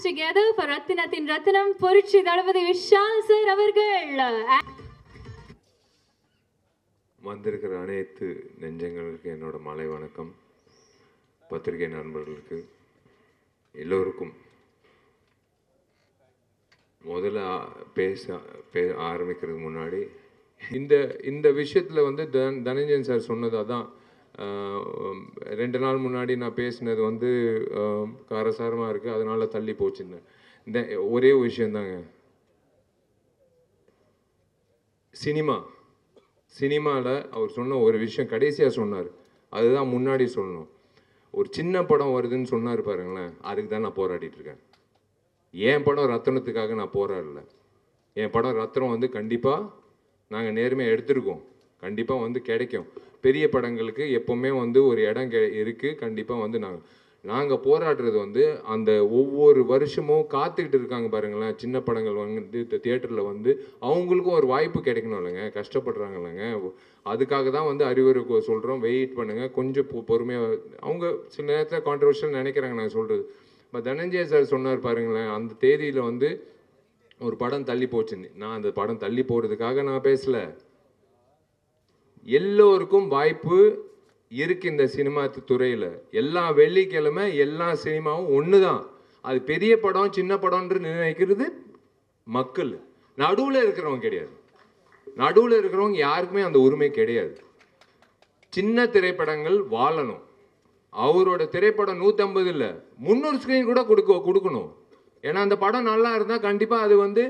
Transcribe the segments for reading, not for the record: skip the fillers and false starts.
together for Rathinathin Rathinam Purichi Dalapathi Vishal sir அவர்கள். வந்திருக்கிற அனைத்து நெஞ்சங்களுக்கு என்னோட மாலை வணக்கம். பத்திரிகை நண்பர்களுக்கு எல்லோருக்கும் முதல்ல ஆரம்பிக்கிறதுக்கு முன்னாடி இந்த விஷயத்தில் வந்து தனஞ்சயன் சார் சொன்னது அதான். 2 நாள் முன்னாடி நான் பேசினது வந்து காரசாரமாக இருக்குது, அதனால தள்ளி போச்சுருந்தேன். இந்த ஒரே விஷயந்தாங்க, சினிமாவில் அவர் சொன்ன ஒரு விஷயம் கடைசியாக சொன்னார், அதுதான் முன்னாடி சொல்லணும். ஒரு சின்ன படம் வருதுன்னு சொன்னார் பாருங்களேன், அதுக்கு தான் நான் போராடிட்டுருக்கேன். என் படம் ரத்தனத்துக்காக நான் போராடல. என் படம் ரத்தனம் வந்து கண்டிப்பாக நாங்கள் நேர்மையாக எடுத்திருக்கோம், கண்டிப்பாக வந்து கிடைக்கும். பெரிய படங்களுக்கு எப்போவுமே வந்து ஒரு இடம் இருக்குது. கண்டிப்பாக வந்து நாங்கள் போராடுறது வந்து அந்த ஒவ்வொரு வருஷமும் காத்துக்கிட்டு இருக்காங்க பாருங்களேன். சின்ன படங்கள் வந்து தியேட்டரில் வந்து அவங்களுக்கும் ஒரு வாய்ப்பு கிடைக்கணும் இல்லைங்க, கஷ்டப்படுறாங்க இல்லைங்க. அதுக்காக தான் வந்து அறிவுரை சொல்கிறோம், வெயிட் பண்ணுங்கள், கொஞ்சம் பொறுமையாக. அவங்க சில நேரத்தில் கான்ட்ரவர்ஷியல் நினைக்கிறாங்க நான் சொல்கிறது. இப்போ தனஞ்சய சார் சொன்னார் பாருங்களேன், அந்த தேதியில் வந்து ஒரு படம் தள்ளி போச்சுன்னு. நான் அந்த படம் தள்ளி போகிறதுக்காக நான் பேசலை. எல்லோருக்கும் வாய்ப்பு இருக்கு இந்த சினிமா துறையில். எல்லா வெள்ளிக்கிழமை எல்லா சினிமாவும் ஒன்று தான். அது பெரிய படம் சின்ன படம்ன்று நினைக்கிறது மக்கள். நடுவில் இருக்கிறவங்க கிடையாது. நடுவில் இருக்கிறவங்க யாருக்குமே அந்த உரிமை கிடையாது. சின்ன திரைப்படங்கள் வாழணும். அவரோட திரைப்படம் 150 இல்லை 300 ஸ்க்ரீன் கூட கொடுக்கணும். ஏன்னா அந்த படம் நல்லா இருந்தால் கண்டிப்பாக அது வந்து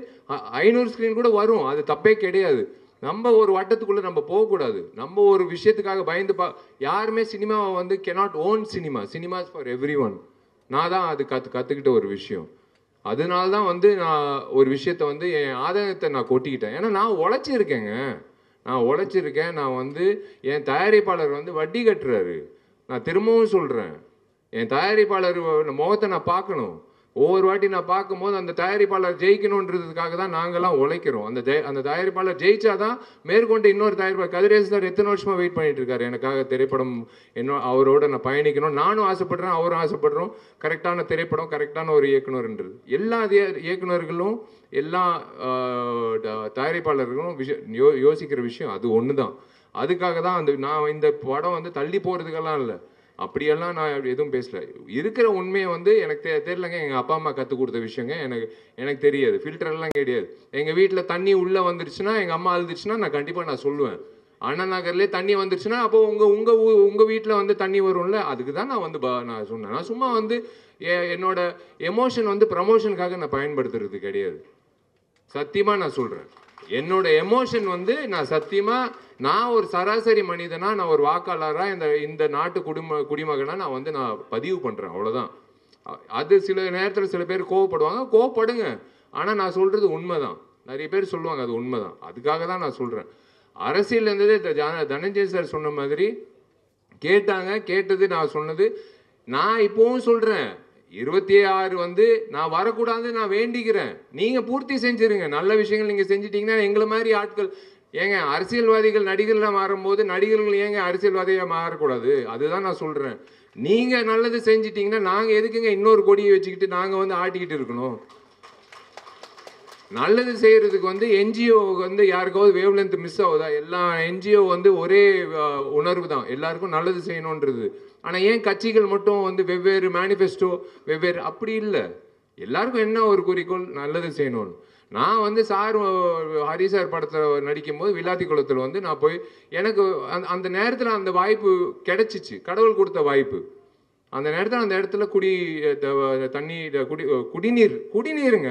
500 ஸ்க்ரீன் கூட வரும், அது தப்பே கிடையாது. நம்ம ஒரு வட்டத்துக்குள்ளே நம்ம போகக்கூடாது. நம்ம ஒரு விஷயத்துக்காக பயந்து யாருமே சினிமாவை வந்து cannot own cinemas for every one. நான் தான் அது கற்றுக்கிட்ட ஒரு விஷயம். அதனால தான் வந்து நான் ஒரு விஷயத்தை வந்து என் ஆதாயத்தை நான் கொட்டிக்கிட்டேன். ஏன்னா நான் உழைச்சிருக்கேங்க, நான் வந்து என் தயாரிப்பாளர் வந்து வட்டி கட்டுறாரு. நான் திரும்பவும் சொல்கிறேன், என் தயாரிப்பாளர் முகத்தை நான் பார்க்கணும். ஒவ்வொரு வாட்டி நான் பார்க்கும்போது அந்த தயாரிப்பாளர் ஜெயிக்கணுன்றதுக்காக தான் நாங்கள்லாம் உழைக்கிறோம். அந்த தயாரிப்பாளர் ஜெயிச்சாதான் மேற்கொண்டு இன்னொரு தயாரிப்பாளர் கதிரேசன் சார் எத்தனை வருஷமாக வெயிட் பண்ணிட்டு இருக்காரு எனக்காக திரைப்படம் அவரோட நான் பயணிக்கணும். நானும் ஆசைப்படுறேன், அவரும் ஆசைப்படுறோம். கரெக்டான திரைப்படம், கரெக்டான ஒரு இயக்குனர்ன்றது. எல்லா இயக்குனர்களும் எல்லா தயாரிப்பாளர்களும் யோசிக்கிற விஷயம் அது ஒன்று தான். அதுக்காக தான் நான் இந்த படம் வந்து தள்ளி போகிறதுக்கெல்லாம் இல்லை, அப்படியெல்லாம் நான் எதுவும் பேசல. இருக்கிற உண்மையை வந்து எனக்கு தெரியலங்க. எங்கள் அப்பா அம்மா கற்றுக் கொடுத்த விஷயங்க எனக்கு தெரியாது. ஃபில்டர்லாம் கிடையாது. எங்கள் வீட்டில் தண்ணி உள்ளே வந்துருச்சுன்னா, எங்கள் அம்மா அழுதுச்சுன்னா நான் கண்டிப்பாக சொல்லுவேன். அண்ணா நகர்லேயே தண்ணி வந்துருச்சுன்னா அப்போ உங்கள் வீட்டில் வந்து தண்ணி வரும்ல, அதுக்கு தான் நான் வந்து நான் சொன்னேன். நான் சும்மா வந்து என்னோட எமோஷன் வந்து ப்ரமோஷனுக்காக நான் பயன்படுத்துறது கிடையாது. சத்தியமாக நான் சொல்கிறேன், என்னோட எமோஷன் வந்து நான் ஒரு சராசரி மனிதனா, நான் ஒரு வாக்காளராக இந்த நாட்டு குடிமகனா நான் பதிவு பண்ணுறேன், அவ்வளோதான். அது சில நேரத்தில் சில பேர் கோவப்படுங்க. ஆனால் நான் சொல்கிறது உண்மைதான். நிறைய பேர் சொல்லுவாங்க அது உண்மைதான். அதுக்காக தான் நான் சொல்கிறேன். அரசியல் இருந்தது தனஞ்சய சார் சொன்ன மாதிரி கேட்டது நான் சொன்னது. நான் இப்போவும் சொல்கிறேன், 26 வந்து நான் வரக்கூடாது நான் வேண்டிக்கிறேன். நீங்கள் பூர்த்தி செஞ்சுருங்க. நல்ல விஷயங்கள் நீங்கள் செஞ்சிட்டிங்கன்னா எங்களை மாதிரி ஆட்கள் ஏங்க அரசியல்வாதிகள் நடிகர்களாக மாறும்போது நடிகர்கள் ஏங்க அரசியல்வாதியாக மாறக்கூடாது? அதுதான் நான் சொல்கிறேன். நீங்கள் நல்லது செஞ்சிட்டிங்கன்னா நாங்கள் எதுக்குங்க இன்னொரு கொடியை வச்சுக்கிட்டு நாங்கள் வந்து ஆட்டிக்கிட்டு இருக்கணும்? நல்லது செய்கிறதுக்கு வந்து என்ஜிஓ வந்து யாருக்காவது வேவ் லென்த் மிஸ் ஆகுதா? எல்லா என்ஜிஓ வந்து ஒரே உணர்வு தான், எல்லாருக்கும் நல்லது செய்யணுன்றது. ஆனால் ஏன் கட்சிகள் மட்டும் வந்து வெவ்வேறு மேனிஃபெஸ்டோ வெவ்வேறு? அப்படி இல்லை, எல்லாருக்கும் என்ன ஒரு குறிக்கோள், நல்லது செய்யணும்னு. நான் வந்து ஹரி சார் படத்தில் நடிக்கும் போது விளாத்தி குளத்தில் வந்து நான் போய் எனக்கு அந்த நேரத்தில் அந்த வாய்ப்பு கிடைச்சிச்சு, கடவுள் கொடுத்த வாய்ப்பு. அந்த நேரத்தில் அந்த இடத்துல குடிநீருங்க,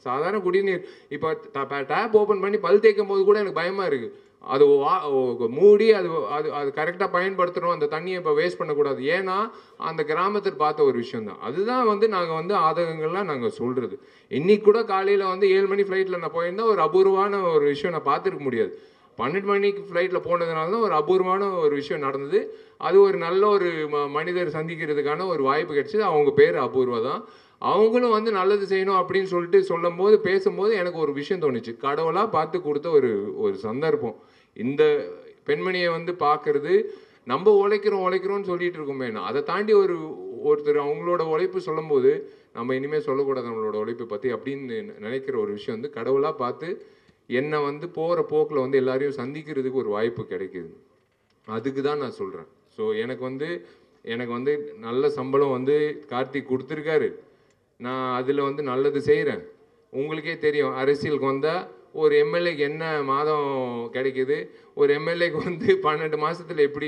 சாதாரண குடிநீர். இப்போ டேப் ஓப்பன் பண்ணி பல் தேய்க்கும் போது கூட எனக்கு பயமாக இருக்குது. அது மூடி அது கரெக்டாக பயன்படுத்தணும். அந்த தண்ணியை இப்போ வேஸ்ட் பண்ணக்கூடாது. ஏன்னா அந்த கிராமத்தில் பார்த்த ஒரு விஷயம் தான். அதுதான் வந்து நாங்கள் வந்து ஆதகங்கள்லாம் நாங்கள் சொல்கிறது. இன்னைக்கு கூட காலையில் வந்து 7 மணி ஃப்ளைட்டில் நான் போயிருந்தால் ஒரு அபூர்வமான ஒரு விஷயம் நான் பார்த்துருக்க முடியாது. 12 மணிக்கு ஃப்ளைட்டில் போனதுனால தான் ஒரு அபூர்வமான ஒரு விஷயம் நடந்தது. அது ஒரு நல்ல ஒரு மனிதர் சந்திக்கிறதுக்கான ஒரு வாய்ப்பு கிடைச்சிது. அவங்க பேர் அபூர்வா தான். அவங்களும் வந்து நல்லது செய்யணும் அப்படின்னு சொல்லிட்டு பேசும்போது எனக்கு ஒரு விஷயம் தோணுச்சு. கடவுளாக பார்த்து கொடுத்த ஒரு சந்தர்ப்பம். இந்த பெண்மணியை வந்து பார்க்கறது, நம்ம உழைக்கிறோம்னு சொல்லிட்டு இருக்கோமே, அதை தாண்டி ஒருத்தர் அவங்களோட உழைப்பு சொல்லும்போது நம்ம இனிமேல் சொல்லக்கூடாது நம்மளோட உழைப்பை பற்றி அப்படின்னு நினைக்கிற ஒரு விஷயம் வந்து கடவுளாக பார்த்து என்னை வந்து போகிற போக்கில் வந்து எல்லாரையும் சந்திக்கிறதுக்கு ஒரு வாய்ப்பு கிடைக்குது. அதுக்கு தான் நான் சொல்கிறேன். ஸோ எனக்கு வந்து நல்ல சம்பளம் வந்து கார்த்திக் கொடுத்துருக்காரு. நான் அதில் வந்து நல்லது செய்கிறேன். உங்களுக்கே தெரியும், அரசியலுக்கு வந்தால் ஒரு எம்எல்ஏக்கு என்ன மாதம் கிடைக்குது, ஒரு எம்எல்ஏக்கு வந்து 12 மாதத்தில் எப்படி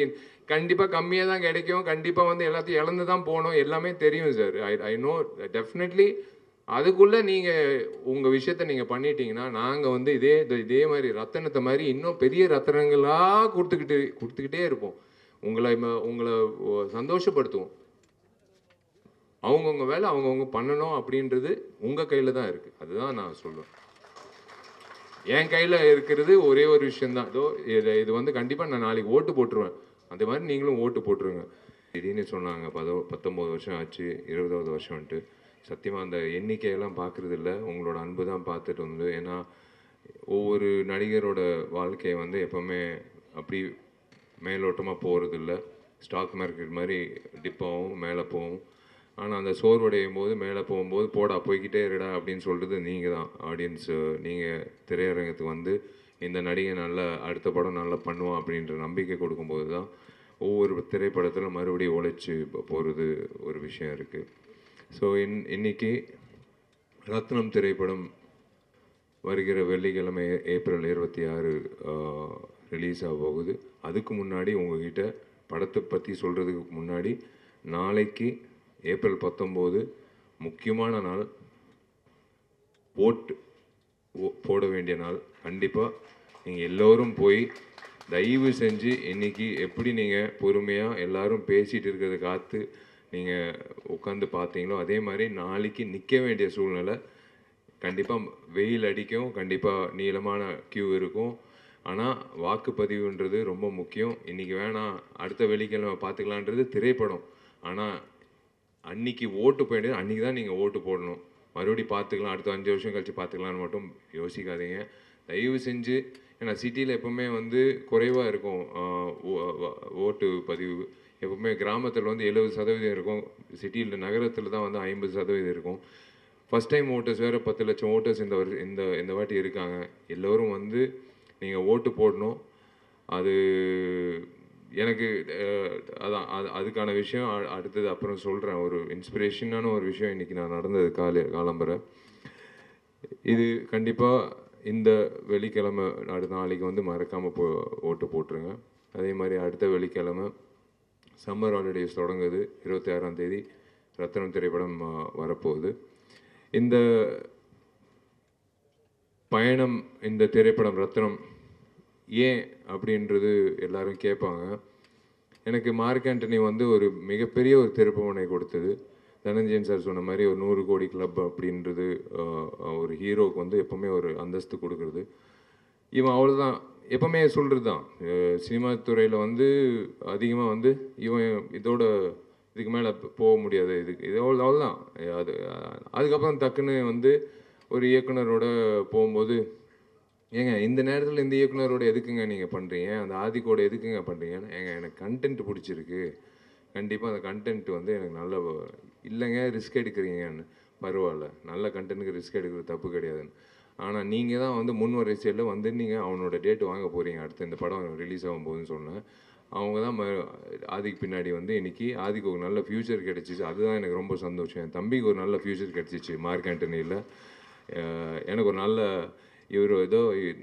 கண்டிப்பாக கம்மியாக தான் கிடைக்கும். கண்டிப்பாக வந்து எல்லாத்தையும் இழந்து தான் போகணும். எல்லாமே தெரியும் சார். I know definitely. அதுக்குள்ளே நீங்கள் உங்கள் விஷயத்த நீங்கள் பண்ணிட்டீங்கன்னா நாங்கள் வந்து இதே மாதிரி ரத்தனத்தை மாதிரி இன்னும் பெரிய ரத்தனங்களாக கொடுத்துக்கிட்டே இருப்போம். உங்களை சந்தோஷப்படுத்துவோம். அவங்கவுங்க வேலை அவங்கவுங்க பண்ணணும் அப்படின்றது உங்கள் கையில் தான் இருக்குது. அதுதான் நான் சொல்லுவேன். என் கையில் இருக்கிறது ஒரே ஒரு விஷயந்தான். இது வந்து கண்டிப்பாக நான் நாளைக்கு ஓட்டு போட்டுருவேன். அந்த மாதிரி நீங்களும் ஓட்டு போட்டுருங்க. திடீர்னு சொன்னாங்க 19 வருஷம் ஆச்சு, 20வது வருஷம்ன்ட்டு. சத்தியமாக அந்த எண்ணிக்கையெல்லாம் பார்க்குறது இல்லை, உங்களோட அன்பு தான் பார்த்துட்டு வந்து. ஏன்னா ஒவ்வொரு நடிகரோட வாழ்க்கையை வந்து எப்போவுமே அப்படி மேலோட்டமாக போகிறது இல்லை. ஸ்டாக் மார்க்கெட் மாதிரி டிப்பாகவும் மேலே போகும். ஆனால் அந்த சோர்வடையும் போது மேலே போகும்போது போடா போய்கிட்டே இருடா அப்படின்னு சொல்கிறது நீங்கள் தான். ஆடியன்ஸு நீங்கள் திரையரங்கத்துக்கு வந்து இந்த நடிகை நல்லா அடுத்த படம் நல்லா பண்ணுவான் அப்படின்ற நம்பிக்கை கொடுக்கும்போது தான் ஒவ்வொரு திரைப்படத்தில் மறுபடியும் உழைச்சி போகிறது ஒரு விஷயம் இருக்குது. ஸோ இன்னைக்கு ரத்னம் திரைப்படம் வருகிற வெள்ளிக்கிழமை ஏப்ரல் 26 ரிலீஸ் ஆக போகுது. அதுக்கு முன்னாடி உங்ககிட்ட படத்தை பற்றி சொல்கிறதுக்கு முன்னாடி நாளைக்கு ஏப்ரல் 19 முக்கியமான நாள், ஓட்டு போட வேண்டிய நாள். கண்டிப்பாக நீங்கள் எல்லோரும் போய் தயவு செஞ்சு இன்றைக்கி எப்படி நீங்கள் பொறுமையாக எல்லோரும் பேசிகிட்டு இருக்கிறத காத்து நீங்கள் உட்காந்து பார்த்தீங்களோ அதே மாதிரி நாளைக்கு நிற்க வேண்டிய சூழ்நிலை. கண்டிப்பாக வெயில் அடிக்கும், கண்டிப்பாக நீளமான கியூ இருக்கும். ஆனால் வாக்குப்பதிவுன்றது ரொம்ப முக்கியம். இன்றைக்கி வேணாம் அடுத்த வெள்ளிக்கிழமை பார்த்துக்கலான்றது திரைப்படம். ஆனால் அன்றைக்கி ஓட்டு போயிட்டு அன்றைக்கி தான் நீங்கள் ஓட்டு போடணும். மறுபடியும் பார்த்துக்கலாம், அடுத்த 5 வருஷம் கழித்து பார்த்துக்கலான்னு மட்டும் யோசிக்காதீங்க தயவு செஞ்சு. ஏன்னா சிட்டியில் எப்போவுமே வந்து குறைவாக இருக்கும் ஓட்டு பதிவு. எப்போவுமே கிராமத்தில் வந்து 70% இருக்கும், சிட்டியில் நகரத்தில் தான் வந்து 50% இருக்கும். ஃபஸ்ட் டைம் ஓட்டர்ஸ் வேறு 10 லட்சம் ஓட்டர்ஸ் இந்த வாட்டி இருக்காங்க. எல்லோரும் வந்து நீங்கள் ஓட்டு போடணும். அது எனக்கு அதுக்கான விஷயம் அடுத்தது அப்புறம் சொல்கிறேன். ஒரு இன்ஸ்பிரேஷனான ஒரு விஷயம் இன்றைக்கி நான் நடந்தது காலம்பரை. இது கண்டிப்பாக இந்த வெள்ளிக்கிழமை நாளைக்கு வந்து மறக்காமல் ஓட்டு போட்டுருங்க. அதே மாதிரி அடுத்த வெள்ளிக்கிழமை சம்மர் ஹாலிடேஸ் தொடங்குது. 26ஆம் தேதி ரத்னம் திரைப்படம் வரப்போகுது. இந்த பயணம், இந்த திரைப்படம் ரத்னம் ஏன் அப்படின்றது எல்லாரும் கேட்பாங்க. எனக்கு மார்க் ஆண்டனி வந்து ஒரு மிகப்பெரிய ஒரு திருப்புமுனை கொடுத்தது. தனஞ்சயன் சார் சொன்ன மாதிரி ஒரு 100 கோடி கிளப் அப்படின்றது ஒரு ஹீரோவுக்கு வந்து எப்போவுமே ஒரு அந்தஸ்து கொடுக்குறது. இவன் அவ்வளோதான் எப்போவுமே சொல்கிறது தான். சினிமா துறையில் வந்து அதிகமாக வந்து இவன் இதுக்கு மேலே போக முடியாது, இது அவ்வளோதான். அதுக்கப்புறம் டக்குன்னு வந்து ஒரு இயக்குனரோட போகும்போது, ஏங்க இந்த நேரத்தில் இந்த இயக்குனரோட எதுக்குங்க நீங்கள் பண்ணுறீங்க, அந்த ஆதிக்கோட எதுக்குங்க பண்ணுறீங்கன்னு. எனக்கு கண்டென்ட் பிடிச்சிருக்கு, கண்டிப்பாக அந்த கண்டென்ட் வந்து எனக்கு நல்ல இல்லைங்க ரிஸ்க் எடுக்கிறீங்கன்னு. பரவாயில்ல, நல்ல கண்டென்ட்டுக்கு ரிஸ்க் எடுக்கிறது தப்பு கிடையாதுன்னு. ஆனால் நீங்கள் தான் வந்து முன் வரிசையில் வந்து நீங்கள் அவனோட டேட்டு வாங்க போகிறீங்க அடுத்து இந்த படம் ரிலீஸ் ஆகும் போதுன்னு சொன்னேன். அவங்க தான் ஆதிக்கு பின்னாடி வந்து இன்றைக்கி ஆதிக்கு ஒரு நல்ல ஃப்யூச்சர் கிடச்சிச்சு. அதுதான் எனக்கு ரொம்ப சந்தோஷம். என் தம்பிக்கு ஒரு நல்ல ஃப்யூச்சர் கிடச்சிச்சு மார்க் ஆண்டனியில். எனக்கு ஒரு நல்ல இவர் ஏதோ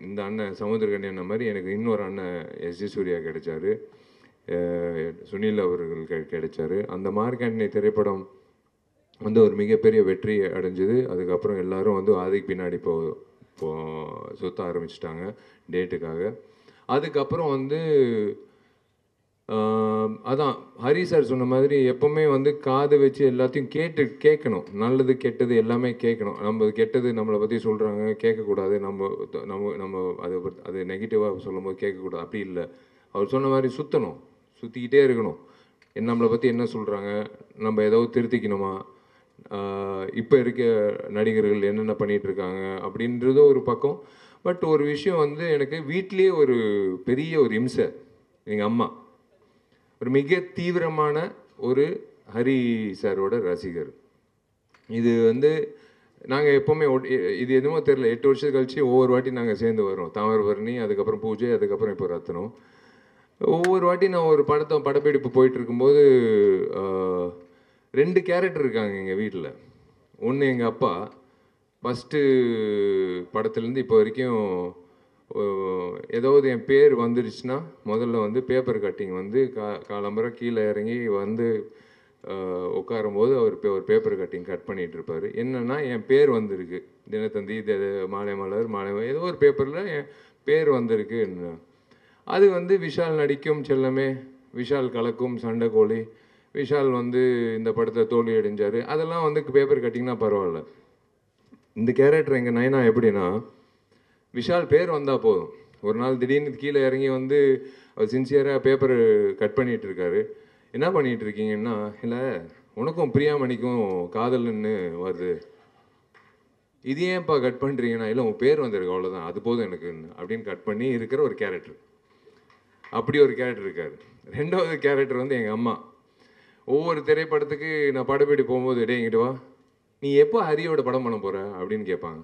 இந்த அண்ணன் சமுத்திரகன்யன் மாதிரி எனக்கு இன்னொரு அண்ணன் எஸ்ஜி சூர்யா கிடைச்சாரு, சுனில் அவர்கள் கிடைச்சாரு. அந்த மார்க் ஆண்டனி திரைப்படம் வந்து ஒரு மிகப்பெரிய வெற்றி அடைஞ்சது. அதுக்கப்புறம் எல்லோரும் வந்து ஆதிக்கு பின்னாடி சுற்ற ஆரம்பிச்சிட்டாங்க டேட்டுக்காக. அதுக்கப்புறம் வந்து அதான் ஹரி சார் சொன்ன மாதிரி எப்போவுமே வந்து காது வச்சு எல்லாத்தையும் கேட்கணும். நல்லது கெட்டது எல்லாமே கேட்கணும். நம்ம கெட்டது நம்மளை பற்றி சொல்கிறாங்க கேட்கக்கூடாது, நம்ம அது நெகட்டிவாக சொல்லும் போது கேட்கக்கூடாது, அப்படி இல்லை. அவர் சொன்ன மாதிரி சுற்றிக்கிட்டே இருக்கணும். நம்மளை பற்றி என்ன சொல்கிறாங்க, நம்ம ஏதாவது திருத்திக்கணுமா, இப்போ இருக்க நடிகர்கள் என்னென்ன பண்ணிகிட்ருக்காங்க அப்படின்றது ஒரு பக்கம். பட் ஒரு விஷயம் வந்து எனக்கு வீட்லேயே ஒரு பெரிய ஒரு இம்சை. எங்கள் அம்மா ஒரு மிக தீவிரமான ஒரு ஹரி சாரோட ரசிகர். இது வந்து நாங்கள் எப்போவுமே இது எதுவுமோ தெரில, 8 வருஷம் கழிச்சு ஒவ்வொரு வாட்டி நாங்கள் சேர்ந்து வரோம். தாமிரபரணி, அதுக்கப்புறம் பூஜை, அதுக்கப்புறம் இப்போ ரத்னம். ஒவ்வொரு வாட்டி நான் ஒரு படப்பிடிப்பு போயிட்டு இருக்கும்போது 2 கேரக்டர் இருக்காங்க எங்கள் வீட்டில். ஒன்று எங்கள் அப்பா, ஃபஸ்ட்டு படத்துலேருந்து இப்போ வரைக்கும் ஏதாவது என் பேர் வந்துடுச்சுன்னா முதல்ல வந்து பேப்பர் கட்டிங் வந்து காலம்பரை கீழே இறங்கி வந்து உட்காரும்போது அவர் ஒரு பேப்பர் கட்டிங் கட் பண்ணிகிட்டு இருப்பார். என்னென்னா என் பேர் வந்திருக்கு, தினத்தந்தி, மாலை மலர், ஏதோ ஒரு பேப்பரில் என் பேர் வந்திருக்கு. அது வந்து விஷால் நடிக்கும் செல்லமே, விஷால் கலக்கும் சண்டைக்கோழி, விஷால் வந்து இந்த படத்தை தோல்வி அடைஞ்சார், அதெல்லாம் வந்து பேப்பர் கட்டிங்னா பரவாயில்ல. இந்த கேரக்டர் எங்கள் நயனா எப்படின்னா, விஷால் பேர் வந்தால் போதும். ஒரு நாள் திடீர்னு கீழே இறங்கி வந்து அவர் சின்சியராக பேப்பர் கட் பண்ணிகிட்டு இருக்காரு. என்ன பண்ணிகிட்டு இருக்கீங்கன்னா, இல்லை உனக்கும் பிரியாமணிக்கும் காதல்னு வருது, இது ஏன்ப்பா கட் பண்ணுறீங்கன்னா, இல்லை உன் பேர் வந்திருக்கு அவ்வளோதான், அது போதும் எனக்கு அப்படின்னு கட் பண்ணி இருக்கிற ஒரு கேரக்டர். அப்படி ஒரு கேரக்டர் இருக்கார். 2வது கேரக்டர் வந்து எங்கள் அம்மா. ஒவ்வொரு திரைப்படத்துக்கு நான் படப்பிடி போகும்போது, டே இங்கிட்டு வா, நீ எப்போ ஹரியோட படம் பண்ண போகிற அப்படின்னு கேட்பாங்க.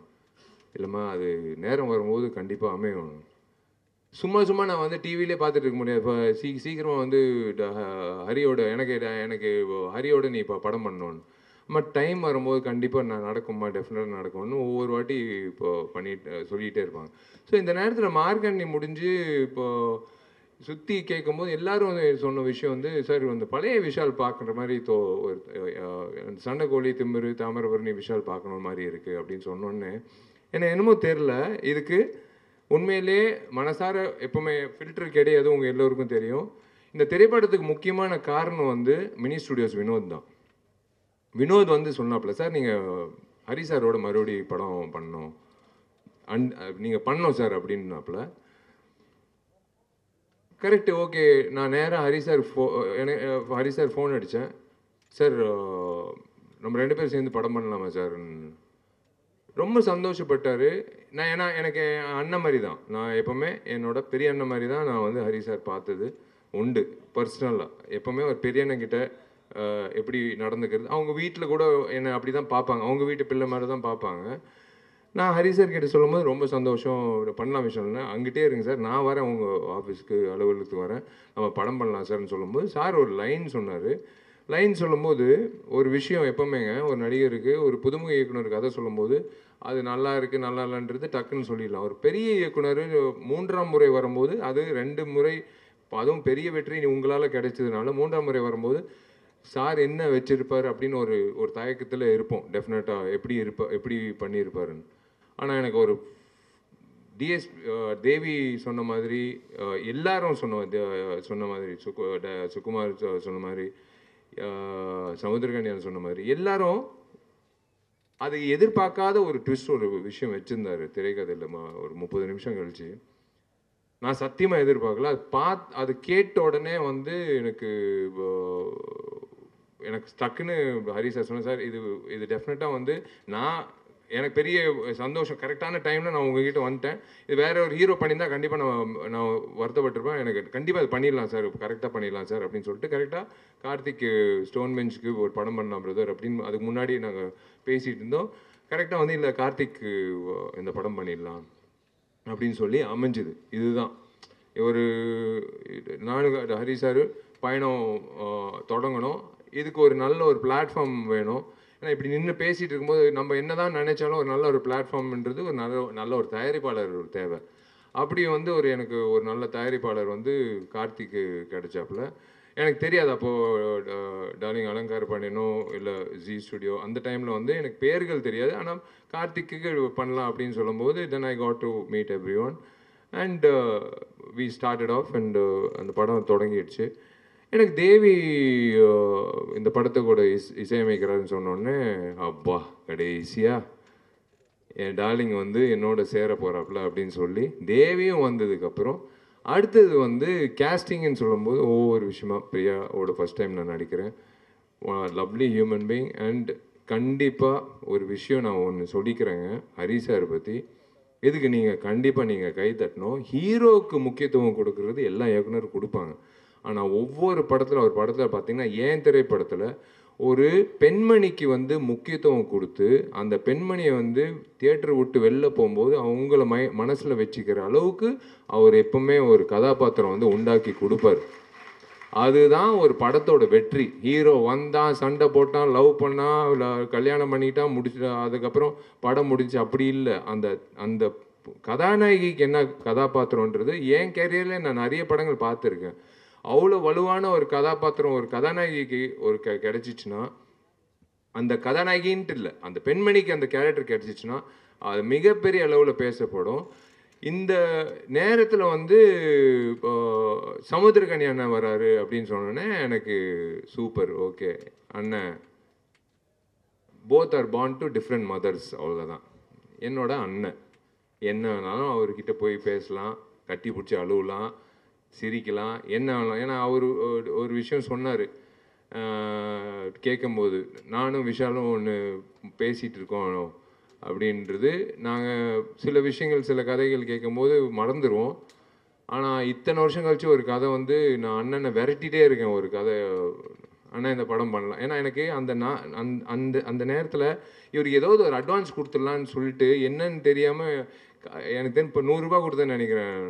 இல்லைம்மா அது நேரம் வரும்போது கண்டிப்பாக அமையும். சும்மா நான் வந்து டிவிலே பார்த்துட்டு இருக்க முடியாது. இப்போ சீக்கிரமாக வந்து ஹரியோட எனக்கு ஹரியோட நீ இப்போ படம் பண்ணணும்னு. அம்மா டைம் வரும்போது கண்டிப்பாக நான் நடக்கும்மா, டெஃபினட்டாக நடக்கும்னு ஒவ்வொரு வாட்டி இப்போ சொல்லிகிட்டே இருப்பாங்க. ஸோ இந்த நேரத்தில் மார்கண்ணி முடிஞ்சு இப்போது சுற்றி கேட்கும்போது எல்லோரும் சொன்ன விஷயம் வந்து, சார் இந்த பழைய விஷால் பார்க்குற மாதிரி சண்டைக்கோழி, திமிரு, தாமிரபரணி விஷால் பார்க்கணும் மாதிரி இருக்குது அப்படின்னு சொன்னோன்னே எனக்கு என்னமோ தெரில. இதுக்கு உண்மையிலே மனசார எப்போவுமே ஃபில்டர் கிடையாது, உங்கள் எல்லோருக்கும் தெரியும். இந்த திரைப்படத்துக்கு முக்கியமான காரணம் வந்து மினி ஸ்டுடியோஸ் வினோத் தான். வினோத் வந்து சொன்னாப்புல, சார் நீங்கள் ஹரி சாரோட மறுபடி படம் பண்ணணும், நீங்கள் பண்ணோம் சார் அப்படின்னாப்புல. Correct, okay. நான் நேராக ஹரி சார் ஃபோன் அடித்தேன். சார் நம்ம 2 பேரும் சேர்ந்து படம் பண்ணலாமா சார்? ரொம்ப சந்தோஷப்பட்டார். ஏன்னா எனக்கு அண்ணன் மாதிரி தான், நான் எப்போவுமே என்னோட பெரிய அண்ணன் மாதிரி தான் நான் வந்து ஹரி சார் பார்த்தது உண்டு பர்சனலாக. எப்போவுமே ஒரு பெரிய அண்ணன்கிட்ட எப்படி நடந்துக்கிறது, அவங்க வீட்டில் கூட என்னை அப்படி தான் பார்ப்பாங்க, அவங்க வீட்டு பிள்ளை மாதிரி தான் பார்ப்பாங்க. நான் ஹரி சார் கிட்ட சொல்லும்போது ரொம்ப சந்தோஷம், பண்ணலாம் விஷயம்னா அங்கிட்டே இருங்க சார், நான் வரேன் உங்கள் ஆஃபீஸ்க்கு, அலுவலகத்துக்கு வரேன், நம்ம படம் பண்ணலாம் சார்னு சொல்லும்போது சார் ஒரு லைன் சொன்னார். லைன் சொல்லும்போது ஒரு விஷயம் எப்போவுமேங்க, ஒரு நடிகருக்கு ஒரு புதுமுக இயக்குனர் கதை சொல்லும்போது அது நல்லா இருக்குது நல்லா இல்லைன்றது டக்குன்னு சொல்லிடலாம். ஒரு பெரிய இயக்குனர் 3ஆம் முறை வரும்போது, அது 2 முறை அதுவும் பெரிய வெற்றி உங்களால் கிடைச்சதுனால 3ஆம் முறை வரும்போது சார் என்ன வச்சுருப்பார் அப்படின்னு ஒரு தயக்கத்தில் இருப்போம் டெஃபினட்டாக, எப்படி பண்ணியிருப்பாருன்னு. ஆனால் எனக்கு ஒரு தேவி சொன்ன மாதிரி, எல்லாரும் சொன்ன மாதிரி, சுகுமார் சொன்ன மாதிரி, சமுத்திரகன்யான் சொன்ன மாதிரி, எல்லாரும் அது எதிர்பார்க்காத ஒரு ட்விஸ்ட், ஒரு விஷயம் வச்சுருந்தார் திரைக்கதையில். ஒரு 30 நிமிஷம் கழிச்சு நான் சத்தியமாக எதிர்பார்க்கல. அது கேட்ட உடனே வந்து எனக்கு டக்குன்னு ஹரி சார் சொன்னேன், சார் இது டெஃபினட்டாக வந்து எனக்கு பெரிய சந்தோஷம், கரெக்டான டைமில் நான் உங்ககிட்ட வந்துட்டேன். இது வேறு ஒரு ஹீரோ பண்ணியிருந்தால் கண்டிப்பாக நான் வருத்தப்பட்டிருப்பேன், எனக்கு கண்டிப்பாக அது பண்ணிடலாம் சார், கரெக்டாக பண்ணிடலாம் சார் அப்படின்னு சொல்லிட்டு கரெக்டாக கார்த்திக் ஸ்டோன் பெஞ்சுக்கு ஒரு படம் பண்ணலாம் பிரதர் அப்படின்னு அதுக்கு முன்னாடி நாங்கள் பேசிகிட்டு இருந்தோம். கரெக்டாக வந்து இல்லை கார்த்திக் இந்த படம் பண்ணிடலாம் அப்படின்னு சொல்லி அமைஞ்சுது. இதுதான் நானும் ஹரி சார் பயணம் தொடங்கணும். இதுக்கு ஒரு நல்ல ஒரு பிளாட்ஃபார்ம் வேணும். ஏன்னா இப்படி நின்று பேசிகிட்டு இருக்கும்போது நம்ம என்ன தான் நினைச்சாலும் ஒரு நல்ல ஒரு பிளாட்ஃபார்ம்ன்றது ஒரு நல்ல ஒரு தயாரிப்பாளர் தேவை. அப்படி வந்து எனக்கு ஒரு நல்ல தயாரிப்பாளர் வந்து கார்த்திக்கு கிடைச்சாப்புல. எனக்கு தெரியாது அப்போது டார்லிங் அலங்கார பாண்டியனோ இல்லை ஜி ஸ்டுடியோ அந்த டைமில் வந்து எனக்கு பேர்கள் தெரியாது. ஆனால் கார்த்திக்கு பண்ணலாம் அப்படின்னு சொல்லும்போது then I got to meet everyone and we started off and அந்த படம் தொடங்கிடுச்சு. எனக்கு தேவி இந்த படத்தை கூட இசையமைக்கிறாருன்னு சொன்னோடனே அப்பா கடைசியாக என் டார்லிங் வந்து என்னோட சேர போகிறாப்புல அப்படின்னு சொல்லி தேவியும் வந்ததுக்கப்புறம் அடுத்தது வந்து கேஸ்டிங்னு சொல்லும்போது ஒவ்வொரு விஷயமா, பிரியாவோட ஃபஸ்ட் டைம் நான் நடிக்கிறேன், லவ்லி ஹியூமன் பீயிங். அண்ட் கண்டிப்பாக ஒரு விஷயம் நான் ஒன்று சொல்லிக்கிறேங்க ஹரி சார் பற்றி, இதுக்கு கண்டிப்பாக நீங்கள் கை தட்டணும். ஹீரோவுக்கு முக்கியத்துவம் கொடுக்கறது எல்லா இயக்குனரும் கொடுப்பாங்க. ஆனால் ஒவ்வொரு படத்தில் ஒரு படத்தில் பார்த்தீங்கன்னா என் திரைப்படத்தில் ஒரு பெண்மணிக்கு வந்து முக்கியத்துவம் கொடுத்து அந்த பெண்மணியை வந்து தியேட்டர் விட்டு வெளில போகும்போது அவங்கள மனசில் வச்சுக்கிற அளவுக்கு அவர் எப்பவுமே ஒரு கதாபாத்திரம் வந்து உண்டாக்கி கொடுப்பார். அதுதான் ஒரு படத்தோட வெற்றி. ஹீரோ வந்தான், சண்டை போட்டான், லவ் பண்ணான், கல்யாணம் பண்ணிட்டான், முடிச்சுட்டான், அதுக்கப்புறம் படம் முடிஞ்சு அப்படி இல்லை. அந்த அந்த கதாநாயகிக்கு என்ன கதாபாத்திரன்றது என் கேரியரில் நான் நிறைய படங்கள் பார்த்துருக்கேன். அவ்வளோ வலுவான ஒரு கதாபாத்திரம் ஒரு கதாநாயகிக்கு ஒரு கிடைச்சிச்சுன்னா, அந்த கதாநாயகின்ட்டு இல்லை, அந்த பெண்மணிக்கு அந்த கேரக்டர் கிடைச்சிச்சுன்னா அது மிகப்பெரிய அளவில் பேசப்படும். இந்த நேரத்தில் வந்து சமுத்திரக்கனி அண்ணன் வராரு அப்படின்னு சொன்னோன்னே எனக்கு சூப்பர், ஓகே அண்ணன், both are born to different mothers, அவ்வளோதான். என்னோட அண்ணன், என்ன வேணாலும் அவர்கிட்ட போய் பேசலாம், கட்டி பிடிச்சி அழுவலாம், சிரிக்கலாம், என்ன வேணாலும். ஏன்னா அவர் ஒரு விஷயம் சொன்னார் கேட்கும்போது, நானும் விஷாலும் ஒன்று பேசிகிட்டு இருக்கோம் அப்படின்றது. நாங்கள் சில விஷயங்கள் சில கதைகள் கேட்கும்போது மறந்துடுவோம். ஆனால் இத்தனை வருஷம் கழிச்சு ஒரு கதை வந்து நான் அண்ணனை விரட்டிகிட்டே இருக்கேன், ஒரு கதை அண்ணா இந்த படம் பண்ணலாம். ஏன்னா எனக்கு அந்த அந்த அந்த நேரத்தில் இவருக்கு ஏதாவது ஒரு அட்வான்ஸ் கொடுத்துடலான்னு சொல்லிட்டு என்னன்னு தெரியாமல் எனக்கு தெரியும் இப்போ 100 ரூபா கொடுத்தேன்னு நினைக்கிறேன்.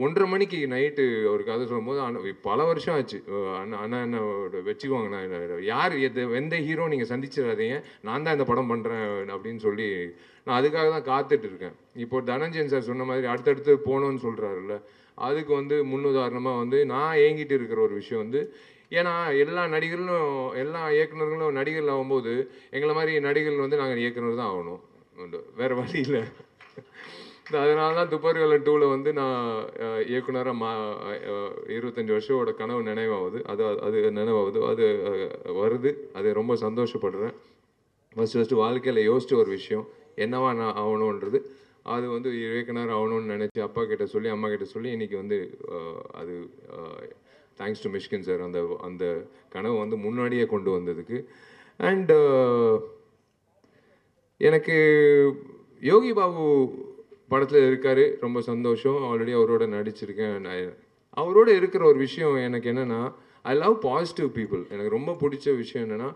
1:30 மணிக்கு நைட்டு ஒரு கதை சொல்லும்போது பல வருஷம் ஆச்சு. அண்ணா என்ன வச்சுக்குவாங்கண்ணா, யார் எந்த ஹீரோ நீங்கள் சந்திச்சிடாதீங்க, நான் தான் இந்த படம் பண்ணுறேன் அப்படின்னு சொல்லி நான் அதுக்காக தான் காத்துட்டு இருக்கேன். இப்போ தனஞ்சயன் சார் சொன்ன மாதிரி அடுத்தடுத்து போகணும்னு சொல்கிறாருல்ல, அதுக்கு வந்து முன்னுதாரணமாக வந்து நான் ஏங்கிட்டு இருக்கிற ஒரு விஷயம் வந்து, ஏன்னா எல்லா நடிகர்களும் எல்லா இயக்குநர்களும் நடிகர்கள் ஆகும்போது எங்களை மாதிரி நடிகர்கள் வந்து நாங்கள் இயக்குனர் தான் ஆகணும், வேறு வழி இல்லை. அதனால தான் துப்பாக்கிகள் 2ல் வந்து நான் இயக்குனராக 25 வருஷத்தோட கனவு நினைவாகுது. அது நினைவாகுது, அது வருது, அது ரொம்ப சந்தோஷப்படுறேன். ஃபஸ்ட்டு வாழ்க்கையில் யோசித்த ஒரு விஷயம் என்னவா நான் ஆகணுன்றது, அது வந்து இயக்குனர் ஆகணும்னு நினச்சி அப்பா கிட்ட சொல்லி அம்மா கிட்ட சொல்லி இன்றைக்கி வந்து அது தேங்க்ஸ் டு மிஷ்கின் சார் அந்த அந்த கனவு வந்து முன்னாடியே கொண்டு வந்ததுக்கு. அண்டு எனக்கு யோகி பாபு படத்தில் இருக்கார், ரொம்ப சந்தோஷம். ஆல்ரெடி அவரோட நடிச்சிருக்கேன். அவரோட இருக்கிற ஒரு விஷயம் எனக்கு என்னென்னா, ஐ லவ் பாசிட்டிவ் பீப்புள். எனக்கு ரொம்ப பிடிச்ச விஷயம் என்னென்னா,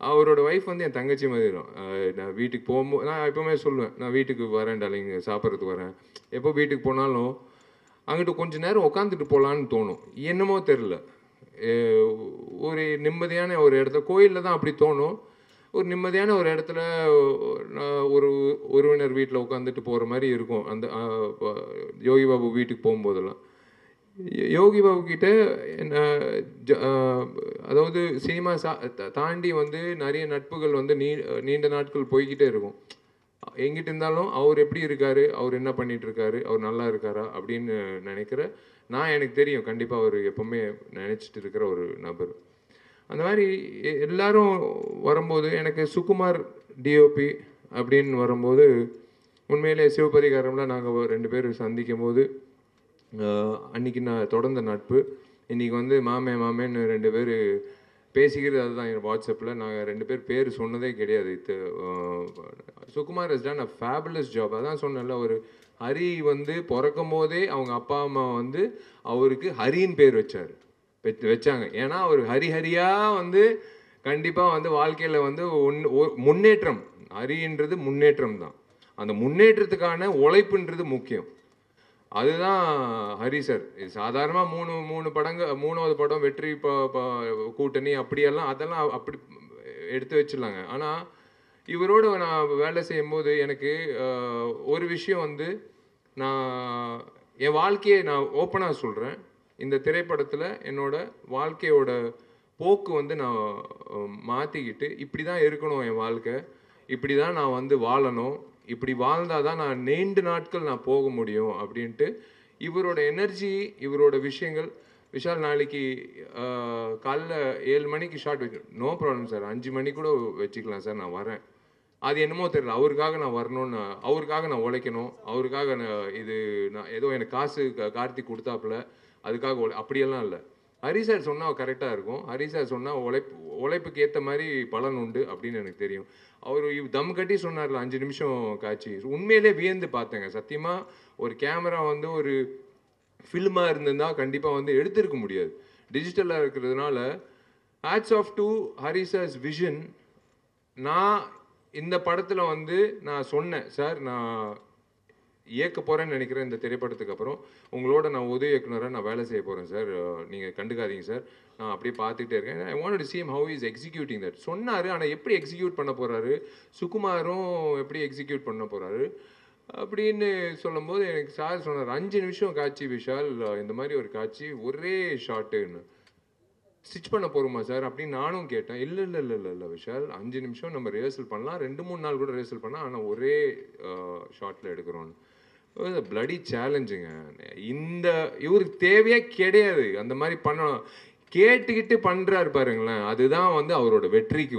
அவரோட ஒய்ஃப் வந்து என் தங்கச்சி மாதிரி இருக்கும். நான் வீட்டுக்கு போகும்போது நான் எப்போவுமே சொல்லுவேன், நான் வீட்டுக்கு வரேன் டார்லிங், சாப்பிட்றதுக்கு வரேன். எப்போ வீட்டுக்கு போனாலும் அங்கிட்டு கொஞ்சம் நேரம் உட்காந்துட்டு போகலான்னு தோணும். என்னமோ தெரில, ஒரு நிம்மதியான ஒரு இடத்துல, கோயிலில் தான் அப்படி தோணும். ஒரு நிம்மதியான ஒரு இடத்துல ஒரு உறவினர் வீட்டில் உட்காந்துட்டு போகிற மாதிரி இருக்கும். அந்த யோகி பாபு வீட்டுக்கு போகும்போதெல்லாம் யோகி பாபு கிட்ட அதாவது சினிமா தாண்டி வந்து நிறைய நட்புகள் வந்து நீண்ட நாட்கள் போய்கிட்டே இருக்கும். எங்கிட்ட இருந்தாலும் அவர் எப்படி இருக்காரு, அவர் என்ன பண்ணிட்டு இருக்காரு, அவர் நல்லா இருக்காரா அப்படின்னு நினைக்கிற நான், எனக்கு தெரியும் கண்டிப்பாக அவர் எப்பவுமே நினச்சிட்டு இருக்கிற ஒரு நபர். அந்த மாதிரி எல்லாரும் வரும்போது எனக்கு சுகுமார் டிஓபி அப்படின்னு வரும்போது உண்மையிலே சிவபரிகாரம்லாம் நாங்கள் 2 பேர் சந்திக்கும் போது அன்றைக்கி நான் தொடர்ந்த நட்பு. இன்றைக்கி வந்து மாமேன்னு 2 பேர் பேசிக்கிறது. அதுதான் என் வாட்ஸ்அப்பில் நாங்கள் 2 பேர் பேர் சொன்னதே கிடையாது. Sukumar has done a fabulous job. அதான் சொன்னேன்ல, ஒரு ஹரி வந்து பிறக்கும் போதே அவங்க அப்பா அம்மா வந்து அவருக்கு ஹரின்னு பேர் வச்சாங்க. ஏன்னா அவர் ஹரியாக வந்து கண்டிப்பாக வந்து வாழ்க்கையில் வந்து முன்னேற்றம், ஹரின்றது முன்னேற்றம் தான். அந்த முன்னேற்றத்துக்கான உழைப்புன்றது முக்கியம். அதுதான் ஹரி சார். சாதாரணமாக 3 படங்கள், 3வது படம் வெற்றி கூட்டணி அப்படியெல்லாம் அதெல்லாம் அப்படி எடுத்து வச்சிடலாங்க. ஆனால் இவரோட நான் வேலை செய்யும்போது எனக்கு ஒரு விஷயம் வந்து, நான் என் வாழ்க்கையை நான் ஓப்பனாக சொல்கிறேன், இந்த திரைப்படத்தில் என்னோட வாழ்க்கையோட போக்கு வந்து நான் மாற்றிக்கிட்டு இப்படி தான் இருக்கணும், என் வாழ்க்கை இப்படி தான் நான் வந்து வாழணும், இப்படி வாழ்ந்தால் தான் நான் நீண்ட நாட்கள் நான் போக முடியும் அப்படின்ட்டு இவரோட எனர்ஜி, இவரோட விஷயங்கள். விஷால் நாளைக்கு காலைல 7 மணிக்கு ஷார்ட் நோ ப்ராப்ளம் சார், 5 மணிக்கு கூட வச்சுக்கலாம் சார், நான் வரேன். அது என்னமோ தெரியல, அவருக்காக நான் வரணும்னு, அவருக்காக நான் உழைக்கணும், அவருக்காக நான் ஏதோ எனக்கு காசு கார்த்திக் கொடுத்தாப்புல அதுக்காக அப்படியெல்லாம் இல்லை. ஹரி சார் சொன்னால் கரெக்டாக இருக்கும், ஹரி சார் சொன்னால் உழைப்புக்கு ஏற்ற மாதிரி பலன் உண்டு அப்படின்னு எனக்கு தெரியும். அவர் தம் கட்டி சொன்னார்ல 5 நிமிஷம் காட்சி, உண்மையிலே வியந்து பார்த்தேங்க. சத்தியமாக ஒரு கேமரா வந்து ஒரு ஃபில்மாக இருந்திருந்தால் கண்டிப்பாக வந்து எடுத்திருக்க முடியாது. டிஜிட்டலாக இருக்கிறதுனால ஹேட்ஸ் ஆஃப் டு ஹரிசாஸ் விஷன். நான் இந்த படத்தில் வந்து நான் சொன்னேன், சார் நான் இயக்க போகிறேன்னு நினைக்கிறேன் இந்த திரைப்படத்துக்கு அப்புறம் உங்களோட நான் உதவி இயக்குனராக நான் வேலை செய்ய போகிறேன் சார், நீங்கள் கண்டுக்காதீங்க சார், நான் அப்படியே பார்த்துக்கிட்டே இருக்கேன். I want to see him how he is executing that சொன்னார். ஆனால் எப்படி எக்ஸிக்யூட் பண்ண போகிறாரு, சுகுமாரும் எப்படி எக்ஸிக்யூட் பண்ண போகிறாரு அப்படின்னு சொல்லும்போது எனக்கு சார் சொன்னார், 5 நிமிஷம் காட்சி விஷால், இந்த மாதிரி ஒரு காட்சி ஒரே ஷாட்டுன்னு ஸ்டிச் பண்ண போகிறோமா சார் அப்படின்னு நானும் கேட்டேன். இல்லை இல்லை இல்லை இல்லை இல்லை விஷால், 5 நிமிஷம் நம்ம ரிஹர்சல் பண்ணலாம், 2-3 நாள் கூட ரிஹர்சல் பண்ணலாம், ஆனால் ஒரே ஷாட்டில் எடுக்கிறோன்னு. பிளடி சேலஞ்சுங்க. இந்த இவருக்கு தேவையே கிடையாது அந்த மாதிரி பண்ணணும். கேட்டுக்கிட்டு பண்ணுறாரு பாருங்களேன், அதுதான் வந்து அவரோட வெற்றிக்கு.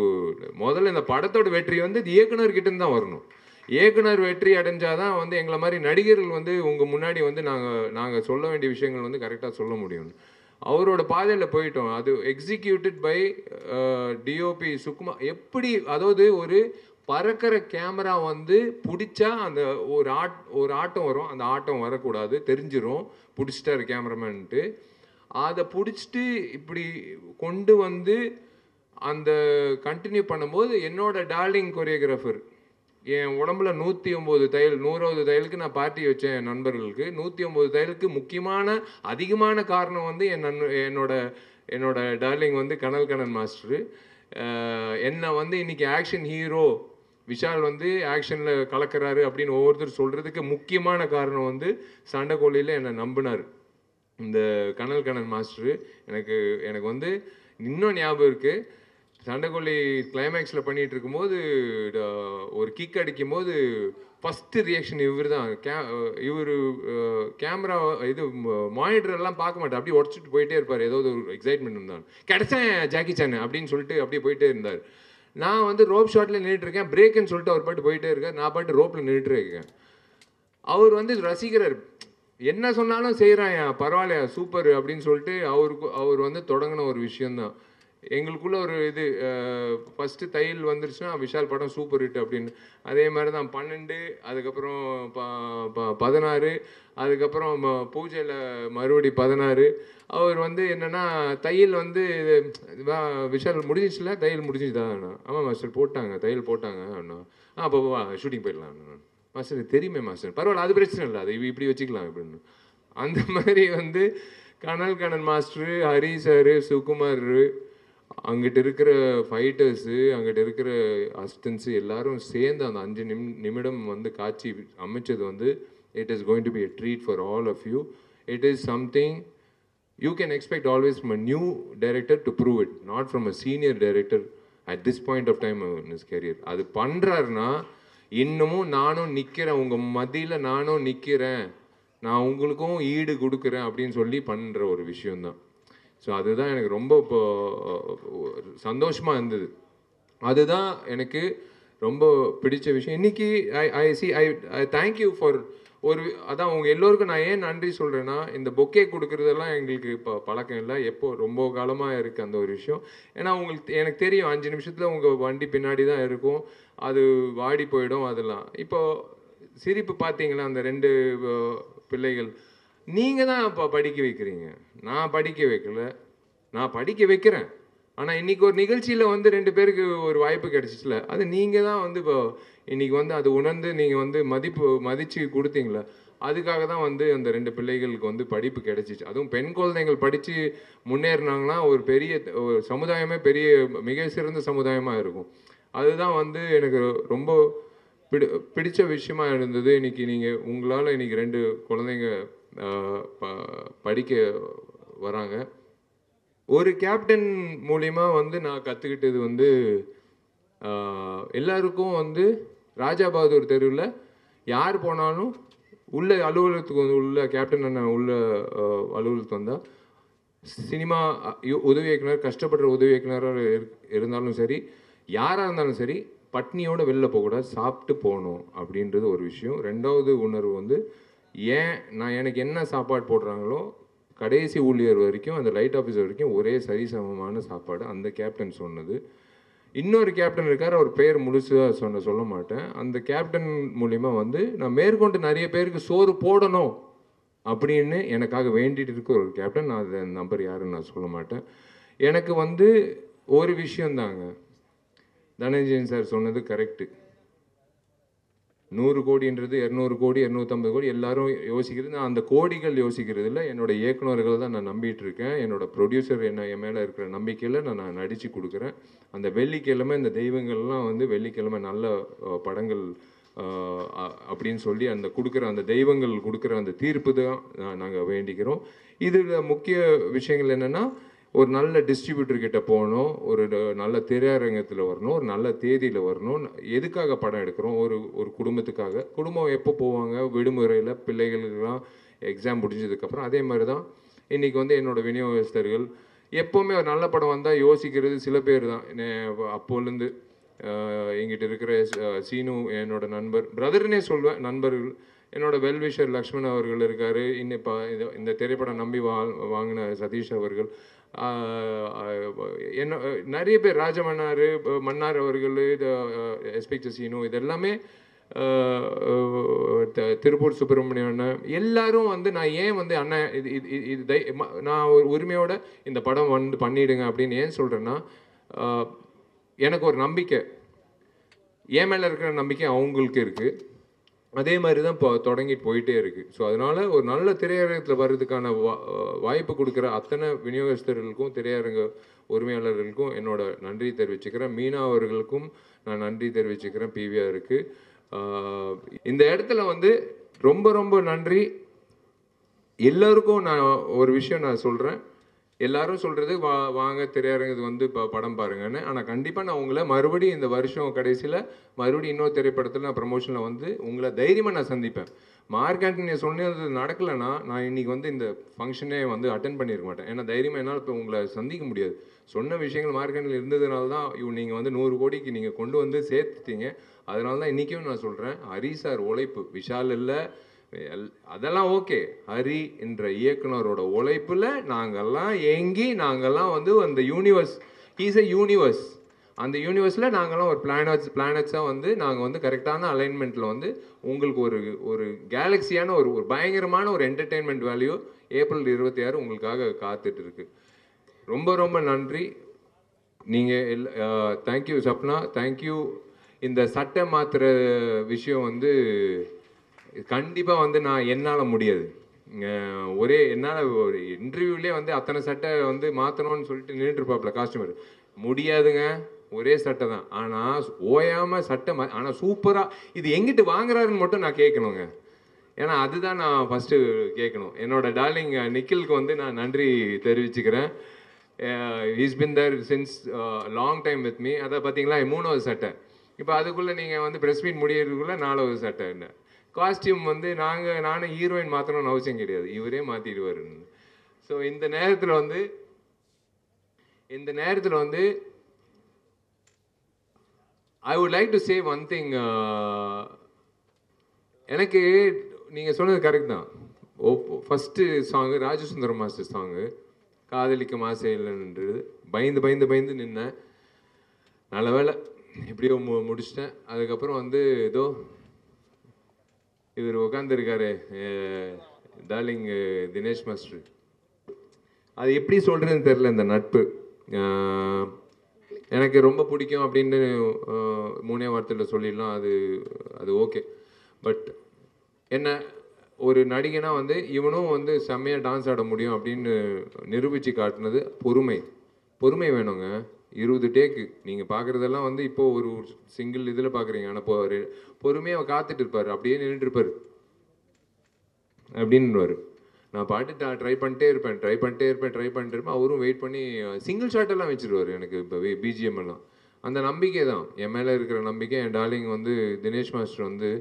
முதல்ல இந்த படத்தோட வெற்றி வந்து இயக்குனர்கிட்ட தான் வரணும். இயக்குனர் வெற்றி அடைஞ்சாதான் வந்து எங்களை மாதிரி நடிகர்கள் வந்து உங்கள் முன்னாடி வந்து நாங்கள் சொல்ல வேண்டிய விஷயங்கள் வந்து கரெக்டாக சொல்ல முடியும். அவரோட பாதையில் போயிட்டோம். அது எக்ஸிக்யூட்டட் பை டிஓபி சுகுமார். எப்படி, அதாவது ஒரு பறக்கிற கேமரா வந்து பிடிச்சா அந்த ஒரு ஆட்டம் வரும், அந்த ஆட்டம் வரக்கூடாது, தெரிஞ்சிடும் பிடிச்சிட்டாரு கேமராமேன்ட்டு. அதை பிடிச்சிட்டு இப்படி கொண்டு வந்து அந்த கண்டினியூ பண்ணும்போது என்னோட டார்லிங் கொரியோகிராஃபர், என் உடம்புல 109 தையல், 100வது தையலுக்கு நான் பார்ட்டி வச்சேன் என் நண்பர்களுக்கு. 109 தையலுக்கு முக்கியமான அதிகமான காரணம் வந்து என்னோட டார்லிங் வந்து கனல் கண்ணன் மாஸ்டரு. என்னை வந்து இன்னைக்கு ஆக்ஷன் ஹீரோ விஷால் வந்து ஆக்ஷனில் கலக்கிறாரு அப்படின்னு ஒவ்வொருத்தர் சொல்கிறதுக்கு முக்கியமான காரணம் வந்து சண்டைக்கோழியில் என்னை நம்பினார் இந்த கனல் கண்ணன் மாஸ்டரு. எனக்கு வந்து இன்னும் ஞாபகம் இருக்குது, சண்டைக்கோழி கிளைமேக்ஸில் பண்ணிகிட்டு இருக்கும்போது ஒரு கிக் அடிக்கும் போது ஃபஸ்ட்டு ரியாக்ஷன் இவர் தான். இவர் கேமரா இது மானிட்டரெல்லாம் பார்க்க மாட்டார், அப்படியே உடச்சிட்டு போயிட்டே இருப்பார். ஏதோ ஒரு எக்ஸைட்மெண்ட் இருந்தான், கிடச்சேன் ஜாக்கி சான் அப்படின்னு சொல்லிட்டு அப்படியே போயிட்டே இருந்தார். நான் வந்து ரோப் ஷாட்டில் நின்றுட்டுருக்கேன், பிரேக்குன்னு சொல்லிட்டு அவர் பாட்டு போயிட்டே இருக்கார், நான் பாட்டு ரோப்பில் நின்றுட்டுருக்கேன். அவர் வந்து ரசிக்கிறார், என்ன சொன்னாலும் செய்கிறான், பரவாயில்லையா சூப்பர் அப்படின்னு சொல்லிட்டு அவர் வந்து தொடங்கின ஒரு விஷயந்தான். எங்களுக்குள்ள ஒரு இது, ஃபஸ்ட்டு தையல் வந்துருச்சுன்னா விஷால் படம் சூப்பர் ஹிட் அப்படின்னு. அதே மாதிரி தான் 12, அதுக்கப்புறம் 16, அதுக்கப்புறம் பூஜையில் மறுபடி 16. அவர் வந்து என்னென்னா தையல் வந்து விஷால் முடிஞ்சிச்சுல, தையல் முடிஞ்சுதான். ஆமாம் மாஸ்டர் போட்டாங்க, தையல் போட்டாங்க அண்ணா. அப்போ வா ஷூட்டிங் போயிடலாம் மாஸ்டர். தெரியுமே மாஸ்டர், பரவாயில்ல அது பிரச்சனை இல்லை, அது இப்படி வச்சுக்கலாம் அப்படின்னு. அந்த மாதிரி வந்து கனல் கண்ணன் மாஸ்டரு, ஹரி சாரு, சுகுமார், அங்கிட்ட இருக்கிற ஃபைட்டர்ஸு, அங்கிட்ட இருக்கிற அசிஸ்டன்ஸு எல்லாரும் சேர்ந்து அந்த 5 நிமிடம் வந்து காட்சி அமைச்சது வந்து it is going to be a treat for all of you. It is something you can expect always from a new director to prove it, not from a senior director at this point of time in his career. அது பண்ணுறாருன்னா இன்னமும் நானும் நிற்கிறேன், உங்கள் மத்தியில் நானும் நிற்கிறேன், நான் உங்களுக்கும் ஈடு கொடுக்குறேன் அப்படின்னு சொல்லி பண்ணுற ஒரு விஷயந்தான். ஸோ அதுதான் எனக்கு ரொம்ப இப்போ சந்தோஷமாக இருந்தது. அதுதான் எனக்கு ரொம்ப பிடிச்ச விஷயம். இன்றைக்கி ஐ தேங்க்யூ ஃபார் அதான் உங்கள் எல்லோருக்கும் நான் ஏன் நன்றி சொல்கிறேன்னா, இந்த பொக்கே கொடுக்குறதெல்லாம் எங்களுக்கு இப்போ பழக்கம் இல்லை, எப்போ ரொம்ப காலமாக இருக்குது அந்த ஒரு விஷயம். ஏன்னா எனக்கு தெரியும் 5 நிமிஷத்தில் உங்கள் வண்டி பின்னாடி தான் இருக்கும், அது வாடி போயிடும் அதெல்லாம். இப்போது சிரிப்பு பார்த்தீங்களா அந்த 2 பிள்ளைகள், நீங்கள் தான் இப்போ படிக்க வைக்கிறீங்க, நான் படிக்க வைக்கல, நான் படிக்க வைக்கிறேன். ஆனால் இன்றைக்கி ஒரு நிகழ்ச்சியில் வந்து 2 பேருக்கு ஒரு வாய்ப்பு கிடச்சிச்சுல, அது நீங்கள் தான் வந்து இப்போ இன்றைக்கி வந்து அது உணர்ந்து நீங்கள் வந்து மதித்து கொடுத்தீங்களே, அதுக்காக தான் வந்து அந்த 2 பிள்ளைகளுக்கு வந்து படிப்பு கிடச்சிச்சு. அதுவும் பெண் குழந்தைகள் படித்து முன்னேறினாங்கன்னா ஒரு பெரிய ஒரு சமுதாயமே பெரிய மிக சிறந்த சமுதாயமாக இருக்கும். அதுதான் வந்து எனக்கு ரொம்ப பிடிச்ச விஷயமா இருந்தது. இன்றைக்கி உங்களால் இன்றைக்கி 2 குழந்தைங்க படிக்க வராங்க. ஒரு கேப்டன் மூலிமா வந்து நான் கற்றுக்கிட்டது வந்து எல்லாருக்கும் வந்து ராஜா பகதூர் தெருவில் யார் போனாலும் உள்ள அலுவலகத்துக்கு வந்து உள்ள கேப்டன் அண்ணன் உள்ள அலுவலகத்துக்கு வந்தால் சினிமா உதவி இயக்குனர், கஷ்டப்படுற உதவி இயக்குனராக இருந்தாலும் சரி, யாராக இருந்தாலும் சரி, பட்னியோடு வெளில போகக்கூடாது, சாப்பிட்டு போகணும் அப்படின்றது ஒரு விஷயம். 2வது உணர்வு வந்து எனக்கு என்ன சாப்பாடு போடுறாங்களோ கடைசி ஊழியர் வரைக்கும், அந்த லைட் ஆஃபீஸர் வரைக்கும் ஒரே சரிசமமான சாப்பாடு, அந்த கேப்டன் சொன்னது. இன்னொரு கேப்டன் இருக்கார், அவர் பேர் முழுசாக சொல்ல மாட்டேன். அந்த கேப்டன் மூலிமா வந்து நான் மேற்கொண்டு நிறைய பேருக்கு சோறு போடணும் அப்படின்னு எனக்காக வேண்டிட்டு இருக்க ஒரு கேப்டன். நான் அதை நம்பர் யாருன்னு நான் சொல்ல மாட்டேன். எனக்கு வந்து ஒரு விஷயந்தாங்க, தனஞ்சயன் சார் சொன்னது கரெக்டு. 100 கோடின்றது 200 கோடி 250 கோடி எல்லாரும் யோசிக்கிறது. நான் அந்த கோடிகள் யோசிக்கிறது இல்லை. என்னோட இயக்குநர்கள் தான் நான் நம்பிட்டு இருக்கேன். என்னோட ப்ரொடியூசர் என் மேலே இருக்கிற நம்பிக்கையில் நான் நடித்து கொடுக்குறேன். அந்த வெள்ளிக்கிழமை இந்த தெய்வங்கள்லாம் வந்து வெள்ளிக்கிழமை நல்ல படங்கள் அப்படின்னு சொல்லி அந்த கொடுக்குற அந்த தெய்வங்கள் கொடுக்குற அந்த தீர்ப்பு தான் நாங்கள் வேண்டிக்கிறோம். இதில் முக்கிய விஷயங்கள் என்னென்னா, ஒரு நல்ல டிஸ்ட்ரிபியூட்டர் கிட்ட போகணும், ஒரு நல்ல திரையரங்கத்தில் வரணும், ஒரு நல்ல தேதியில் வரணும். எதுக்காக படம் எடுக்கிறோம்? ஒரு குடும்பத்துக்காக. குடும்பம் எப்போ போவாங்க? விடுமுறையில், பிள்ளைகளுக்கெல்லாம் எக்ஸாம் முடிஞ்சதுக்கப்புறம். அதே மாதிரி தான் இன்றைக்கி வந்து என்னோடய விநியோகஸ்தர்கள் எப்போவுமே ஒரு நல்ல படம் வந்தால் யோசிக்கிறது சில பேர் தான். அப்போலேருந்து எங்கிட்ட இருக்கிற சீனு என்னோட நண்பர், பிரதர்னே சொல்வேன், நண்பர்கள். என்னோட வெல்விஷர் லக்ஷ்மண் அவர்கள் இருக்கார். இன்னும் இப்போ இந்த திரைப்படம் நம்பி வாங்கின சதீஷ் அவர்கள், என்ன நிறைய பேர், ராஜமன்னார் மன்னார் அவர்கள், எஸ்பெக்ட் சீனு, இது எல்லாமே திருப்பூர் சுப்பிரமணியம் அண்ணன், எல்லாரும் வந்து நான் ஏன் வந்து அண்ணன் இது நான் ஒரு உரிமையோட இந்த படம் வந்து பண்ணிவிடுங்க அப்படின்னு ஏன் சொல்கிறேன்னா, எனக்கு ஒரு நம்பிக்கை, என் மேலே இருக்கிற நம்பிக்கை அவங்களுக்கு இருக்குது. அதே மாதிரி தான் இப்போ தொடங்கிட்டு போயிட்டே இருக்குது. ஸோ அதனால் ஒரு நல்ல திரையரங்கத்தில் வர்றதுக்கான வாய்ப்பு கொடுக்குற அத்தனை விநியோகஸ்தர்களுக்கும் திரையரங்க உரிமையாளர்களுக்கும் என்னோட நன்றி தெரிவிச்சுக்கிறேன். மீனா அவர்களுக்கும் நான் நன்றி தெரிவிச்சுக்கிறேன், பிவிஆருக்கு. இந்த இடத்துல வந்து ரொம்ப ரொம்ப நன்றி. எல்லோருக்கும் நான் ஒரு விஷயம் நான் சொல்கிறேன். எல்லாரும் சொல்கிறது வாங்க திரையரங்குக்கு வந்து இப்போ படம் பாருங்கன்னு. ஆனால் கண்டிப்பாக நான் உங்களை மறுபடியும் இந்த வருஷம் கடைசியில் மறுபடியும் இன்னொரு திரைப்படத்தில் நான் ப்ரமோஷனில் வந்து உங்களை தைரியமாக நான் சந்திப்பேன். மார்க் ஆண்டனி சொன்னது நடக்கலைன்னா நான் இன்றைக்கி வந்து இந்த ஃபங்க்ஷனே வந்து அட்டன் பண்ணியிருக்க மாட்டேன். ஏன்னா தைரியமாக என்னால் இப்போ உங்களை சந்திக்க முடியாது. சொன்ன விஷயங்கள் மார்க் ஆண்டனியில் இருந்ததுனால தான் நீங்கள் வந்து 100 கோடிக்கு நீங்கள் கொண்டு வந்து சேர்த்துட்டீங்க. அதனால தான் இன்றைக்கும் நான் சொல்கிறேன், ஹரி சார் உழைப்பு, விஷால் இல்லை, அதெல்லாம் ஓகே, ஹரி என்ற இயக்குனரோட உழைப்பில் நாங்கள்லாம் ஏங்கி நாங்கள்லாம் வந்து அந்த யூனிவர்ஸ், இஸ் எ யூனிவர்ஸ், அந்த யூனிவர்ஸில் நாங்கள்லாம் ஒரு பிளானட்ஸாக வந்து நாங்கள் வந்து கரெக்டான அலைன்மெண்ட்டில் வந்து உங்களுக்கு ஒரு கேலக்ஸியான ஒரு பயங்கரமான ஒரு என்டர்டெயின்மெண்ட் வேல்யூ ஏப்ரல் 26 உங்களுக்காக காத்துட்டு இருக்கு. ரொம்ப ரொம்ப நன்றி. நீங்கள் தேங்க்யூ சப்னா, தேங்க்யூ. இந்த சட்டை மாற்றுற விஷயம் வந்து கண்டிப்பாக வந்து என்னால் முடியாது. என்னால் ஒரு இன்டர்வியூலே வந்து அத்தனை சட்டை வந்து மாற்றணும்னு சொல்லிட்டு நின்றுட்டுருப்பாப்புல காஸ்டியூமர். முடியாதுங்க, ஒரே சட்டை தான். ஆனால் ஓயாமல் சட்டை ஆனால் சூப்பராக இது எங்கிட்டு வாங்குறாருன்னு மட்டும் நான் கேட்கணுங்க. ஏன்னா அதுதான் நான் ஃபஸ்ட்டு கேட்கணும். என்னோட டார்லிங் நிக்கிலுக்கு வந்து நான் நன்றி தெரிவிச்சுக்கிறேன். He's been there since long time with me. அதை பார்த்தீங்களா, 3வது சட்டை. இப்போ அதுக்குள்ளே நீங்கள் வந்து ப்ரெஸ் மீட் முடியறதுக்குள்ளே 4வது சட்டை. என்ன காஸ்டியூம் வந்து நானும் ஹீரோயின் மாற்றணும்னு அவசியம் கிடையாது, இவரே மாற்றிடுவார். ஸோ இந்த நேரத்தில் வந்து I would like to say one thing. எனக்கு நீங்கள் சொன்னது கரெக்ட் தான். First song Rajasundaram master song, காதலிக்கும் ஆசை இல்லைன்றது. பயந்து நின்னேன். நல்ல வேலை எப்படியோ முடிச்சிட்டேன். அதுக்கப்புறம் வந்து ஏதோ இவர் உட்காந்துருக்காரு, டார்லிங் தினேஷ் மாஸ்டர். அது எப்படி சொல்கிறதுன்னு தெரில. இந்த நட்பு எனக்கு ரொம்ப பிடிக்கும் அப்படின்னு 3 வார்த்தையில் சொல்லிடலாம். அது ஓகே. பட் என்ன ஒரு நடிகனாக வந்து இவனும் வந்து செம்மையாக டான்ஸ் ஆட முடியும் அப்படின்னு நிரூபித்து காட்டினது பொறுமை வேணுங்க. 20 டேக்கு நீங்கள் பார்க்குறதெல்லாம் வந்து இப்போது ஒரு சிங்கிள் இதில் பார்க்குறீங்க. ஆனால் இப்போ பொறுமையாக காத்துட்டு இருப்பார், அப்படியே நின்றுட்டு இருப்பார் அப்படின்னுவார். நான் பாட்டு ட்ரை பண்ணிட்டே இருப்பேன். அவரும் வெயிட் பண்ணி சிங்கிள் ஷாட்டெல்லாம் வச்சுருவார் எனக்கு. இப்போ பிஜிஎம் எல்லாம் அந்த நம்பிக்கை தான் என் மேலே இருக்கிற நம்பிக்கை. என் டார்லிங் வந்து தினேஷ் மாஸ்டர் வந்து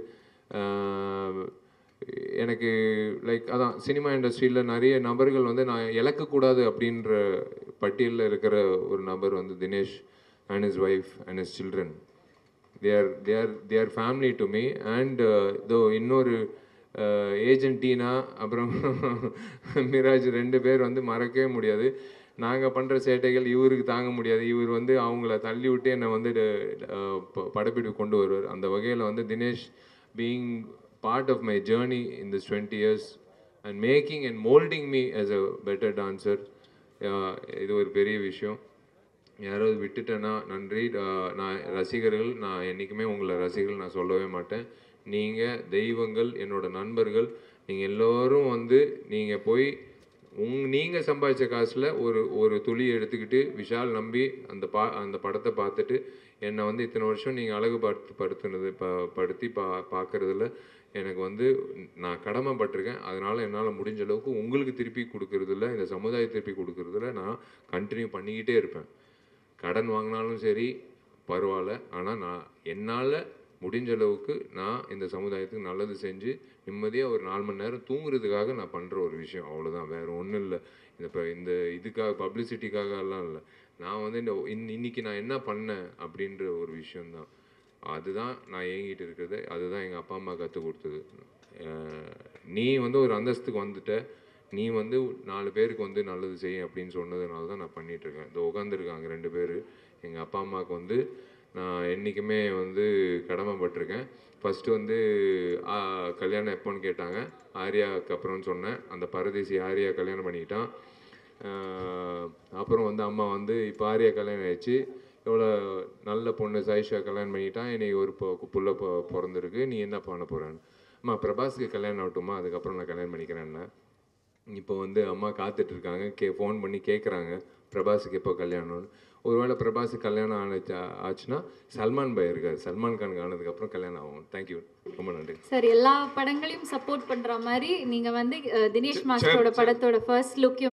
எனக்கு லைக் அதான் சினிமா இண்டஸ்ட்ரியில் நிறைய நபர்கள் வந்து நான் இழக்கக்கூடாது அப்படின்ற பட்டியலில் இருக்கிற ஒரு நபர் வந்து Dinesh and his wife and his children. they are family to me. and தோ இன்னொரு ஏஜென்ட் டீனா அப்புறம் மிராஜ் 2 பேர் வந்து மறக்கவே முடியாது. நாங்கள் பண்ணுற சேட்டைகள் இவருக்கு தாங்க முடியாது. இவர் வந்து அவங்கள தள்ளி விட்டு என்னை வந்து படப்பிடிப்பு கொண்டு வருவார். அந்த வகையில் வந்து Dinesh being part of my journey in this 20 years and making and molding me as a better dancer, இது ஒரு பெரிய விஷயம். யாராவது விட்டுட்டேன்னா நன்றி. நான் ரசிகர்கள், நான் என்றைக்குமே உங்களை ரசிகர்கள் நான் சொல்லவே மாட்டேன். நீங்கள் தெய்வங்கள், என்னோட நண்பர்கள். நீங்கள் எல்லோரும் வந்து நீங்கள் போய் நீங்கள் சம்பாதிச்ச காசில் ஒரு துளி எடுத்துக்கிட்டு விஷால் நம்பி அந்த படத்தை பார்த்துட்டு என்னை வந்து இத்தனை வருஷம் நீங்கள் அழகு படுத்தி பார்க்குறதுல எனக்கு வந்து நான் கடமைப்பட்டிருக்கேன். அதனால் என்னால் முடிஞ்ச அளவுக்கு உங்களுக்கு திருப்பி கொடுக்குறதுல, இந்த சமுதாயத்தை திருப்பி கொடுக்குறதுல நான் கண்டினியூ பண்ணிக்கிட்டே இருப்பேன். கடன் வாங்கினாலும் சரி பரவாயில்ல, ஆனால் நான் என்னால் முடிஞ்ச அளவுக்கு நான் இந்த சமுதாயத்துக்கு நல்லது செஞ்சு நிம்மதியாக ஒரு 4 மணி நேரம் தூங்குறதுக்காக நான் பண்ணுற ஒரு விஷயம், அவ்வளோதான். வேறு ஒன்றும் இல்லை. இந்த இதுக்காக பப்ளிசிட்டிக்காக எல்லாம் இல்லை. நான் வந்து இன்னைக்கு நான் என்ன பண்ணேன் அப்படின்ற ஒரு விஷயந்தான். அதுதான் நான் ஏங்கிட்டு இருக்கிறது. அதுதான் எங்கள் அப்பா அம்மா கற்றுக் கொடுத்தது. நீ வந்து ஒரு அந்தஸ்துக்கு வந்துட்ட, நீ வந்து 4 பேருக்கு வந்து நல்லது செய்ய அப்படின்னு சொன்னதுனால தான் நான் பண்ணிகிட்ருக்கேன். இந்த உட்காந்துருக்காங்க 2 பேர். எங்கள் அப்பா அம்மாவுக்கு வந்து நான் என்றைக்குமே வந்து கடமைப்பட்டிருக்கேன். ஃபஸ்ட்டு வந்து கல்யாணம் எப்போன்னு கேட்டாங்க. ஆர்யாவுக்கு அப்புறம்னு சொன்னேன். அந்த பரதேசி ஆர்யா கல்யாணம் பண்ணிக்கிட்டான். அப்புறம் வந்து அம்மா வந்து இப்போ ஆர்யா கல்யாணம் ஆயிடுச்சு, எவ்வளோ நல்ல பொண்ணு சாயிஷா கல்யாணம் பண்ணிட்டான், இன்னைக்கு ஒரு புள்ள பிறந்திருக்கு, நீ என்ன பண்ண போகிறேன்னு. அம்மா பிரபாஸுக்கு கல்யாணம் ஆகட்டுமா, அதுக்கப்புறம் நான் கல்யாணம் பண்ணிக்கிறேன்னு. இப்போ வந்து அம்மா காத்துட்ருக்காங்க, ஃபோன் பண்ணி கேட்குறாங்க பிரபாஸுக்கு எப்போ கல்யாணம்னு. ஒருவேளை பிரபாஸுக்கு கல்யாணம் ஆச்சுன்னா சல்மான் பாய் இருக்கார், சல்மான் கானுக்கு ஆனதுக்கப்புறம் கல்யாணம் ஆகும். தேங்க்யூ, ரொம்ப நன்றி சார். எல்லா படங்களையும் சப்போர்ட் பண்ணுற மாதிரி நீங்கள் வந்து தினேஷ் மாஸ்டரோட படத்தோட ஃபர்ஸ்ட் லுக்கையும்